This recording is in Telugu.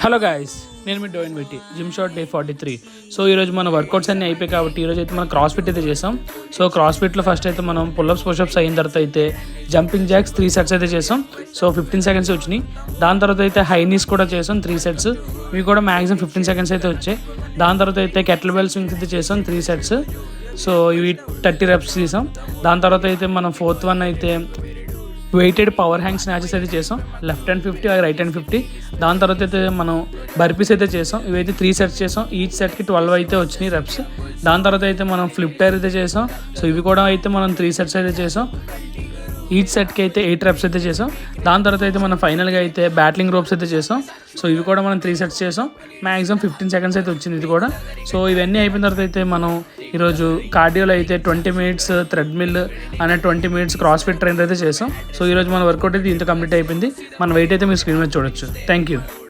హలో గాయస్, నేను మీ డోయిన్ పెట్టి జిమ్ షాట్ డే 43. సో ఈరోజు మన వర్కౌట్స్ అన్నీ అయిపోయి కాబట్టి ఈరోజు అయితే మనం క్రాస్ ఫిట్ అయితే చేసాం. సో క్రాస్ ఫిట్లో ఫస్ట్ అయితే మనం పుల్అప్స్ పుషప్స్ అయిన తర్వాత అయితే జంపింగ్ జాక్స్ 3 సెట్స్ అయితే చేసాం. సో 15 సెకండ్స్ వచ్చినాయి. దాని తర్వాత అయితే హై నీస్ కూడా చేసాం 3 సెట్స్. ఇవి కూడా మ్యాక్సిమం 15 సెకండ్స్ అయితే వచ్చాయి. దాని తర్వాత అయితే కెటిల్ బెల్ స్వింగ్స్ అయితే చేసాం 3 సెట్స్. సో ఇవి 30 రెప్స్ చేసాం. దాని తర్వాత అయితే మనం 4th వన్ అయితే వెయిటెడ్ పవర్ హ్యాంగ్ స్నాచెస్ అయితే చేసాం. Left hand 50 right hand 50. దాని తర్వాత అయితే మనం బర్పీస్ అయితే చేసాం. ఇవైతే 3 సెట్స్ చేసాం. ఈచ్ సెట్కి 12 అయితే వచ్చినాయి రెప్స్. దాని తర్వాత అయితే మనం ఫ్లిప్ టైర్ అయితే చేసాం. సో ఇవి కూడా అయితే మనం 3 సెట్స్ అయితే చేసాం. ఈచ్ సెట్కి అయితే 8 రెప్స్ అయితే చేసాం. దాని తర్వాత అయితే మనం ఫైనల్గా అయితే బ్యాట్లింగ్ రోప్స్ అయితే చేసాం. సో ఇవి కూడా మనం 3 సెట్స్ చేసాం. మ్యాక్సిమం 15 సెకండ్స్ అయితే వచ్చింది ఇది కూడా. సో ఇవన్నీ అయిపోయిన తర్వాత అయితే మనం ఈరోజు కార్డియోలో అయితే 20 మినిట్స్ థ్రెడ్మిల్ అనే 20 మినిట్స్ క్రాస్ ఫిట్ ట్రైన్ అయితే చేసాం. సో ఈరోజు మన వర్కౌట్ అయితే ఇంత కంప్లీట్ అయిపోయింది. మన వెయిట్ అయితే మీరు స్క్రీన్ మీద చూడొచ్చు. Thank you.